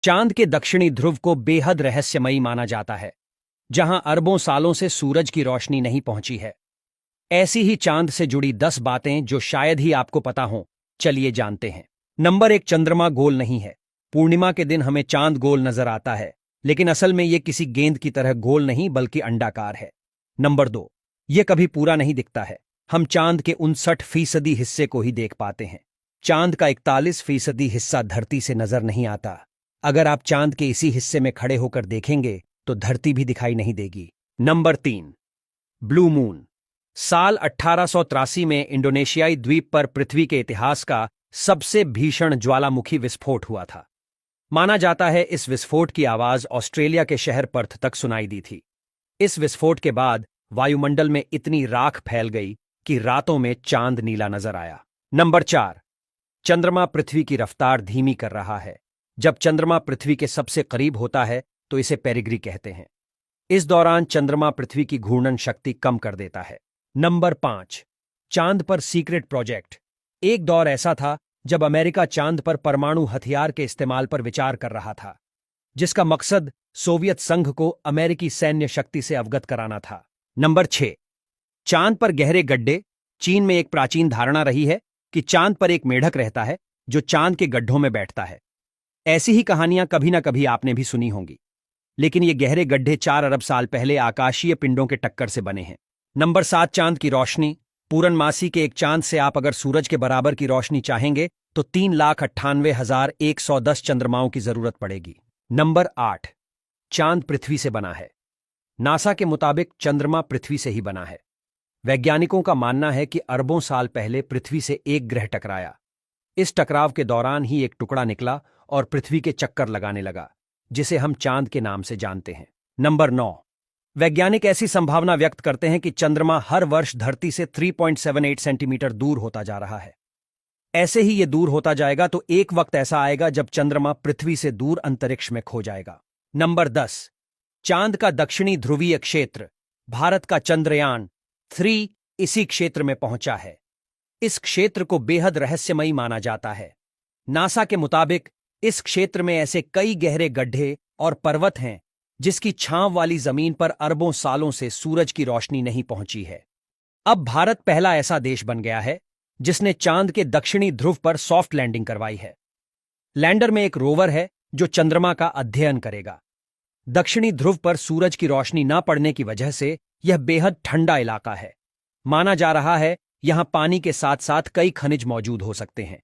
चांद के दक्षिणी ध्रुव को बेहद रहस्यमयी माना जाता है, जहां अरबों सालों से सूरज की रोशनी नहीं पहुंची है। ऐसी ही चांद से जुड़ी 10 बातें जो शायद ही आपको पता हों, चलिए जानते हैं। नंबर 1, चंद्रमा गोल नहीं है। पूर्णिमा के दिन हमें चांद गोल नजर आता है, लेकिन असल में यह किसी गेंद की तरह गोल नहीं बल्कि अंडाकार है। नंबर 2, यह कभी पूरा नहीं दिखता है। हम चांद के 59% हिस्से को ही देख पाते हैं। चांद का 41% हिस्सा धरती से नजर नहीं आता। अगर आप चांद के इसी हिस्से में खड़े होकर देखेंगे तो धरती भी दिखाई नहीं देगी। Number 3, blue moon. साल 1883 में इंडोनेशियाई द्वीप पर पृथ्वी के इतिहास का सबसे भीषण ज्वालामुखी विस्फोट हुआ था। माना जाता है इस विस्फोट की आवाज ऑस्ट्रेलिया के शहर पर्थ तक सुनाई दी थी। इस विस्फोट के बाद वायुमंडल में इतनी राख फैल गई कि रातों में चांद नीला नजर आया। नंबर 4, चंद्रमा पृथ्वी की रफ्तार धीमी कर रहा है। जब चंद्रमा पृथ्वी के सबसे करीब होता है तो इसे पेरिग्री कहते हैं। इस दौरान चंद्रमा पृथ्वी की घूर्णन शक्ति कम कर देता है। नंबर 5, चांद पर सीक्रेट प्रोजेक्ट। एक दौर ऐसा था जब अमेरिका चांद पर परमाणु हथियार के इस्तेमाल पर विचार कर रहा था, जिसका मकसद सोवियत संघ को अमेरिकी सैन्य शक्ति से अवगत कराना था। नंबर 6, चांद पर गहरे गड्ढे। चीन में एक प्राचीन धारणा रही है कि चांद पर एक मेढक रहता है जो चांद के गड्ढों में बैठता है। ऐसी ही कहानियां कभी ना कभी आपने भी सुनी होंगी, लेकिन ये गहरे गड्ढे 4 अरब साल पहले आकाशीय पिंडों के टक्कर से बने हैं। नंबर 7, चांद की रोशनी। पूरनमासी के एक चांद से आप अगर सूरज के बराबर की रोशनी चाहेंगे तो 3,98,110 चंद्रमाओं की जरूरत पड़ेगी। नंबर 8, चांद पृथ्वी से बना है। नासा के मुताबिक चंद्रमा पृथ्वी से ही बना है। वैज्ञानिकों का मानना है कि अरबों साल पहले पृथ्वी से एक ग्रह टकराया। इस टकराव के दौरान ही एक टुकड़ा निकला और पृथ्वी के चक्कर लगाने लगा, जिसे हम चांद के नाम से जानते हैं। नंबर 9, वैज्ञानिक ऐसी संभावना व्यक्त करते हैं कि चंद्रमा हर वर्ष धरती से 3.78 सेंटीमीटर दूर होता जा रहा है। ऐसे ही ये दूर होता जाएगा तो एक वक्त ऐसा आएगा जब चंद्रमा पृथ्वी से दूर अंतरिक्ष में खो जाएगा। नंबर 10, चांद का दक्षिणी ध्रुवीय क्षेत्र। भारत का चंद्रयान 3 इसी क्षेत्र में पहुंचा है। इस क्षेत्र को बेहद रहस्यमयी माना जाता है। नासा के मुताबिक इस क्षेत्र में ऐसे कई गहरे गड्ढे और पर्वत हैं जिसकी छांव वाली जमीन पर अरबों सालों से सूरज की रोशनी नहीं पहुंची है। अब भारत पहला ऐसा देश बन गया है जिसने चांद के दक्षिणी ध्रुव पर सॉफ्ट लैंडिंग करवाई है। लैंडर में एक रोवर है जो चंद्रमा का अध्ययन करेगा। दक्षिणी ध्रुव पर सूरज की रोशनी न पड़ने की वजह से यह बेहद ठंडा इलाका है। माना जा रहा है यहां पानी के साथ साथ कई खनिज मौजूद हो सकते हैं।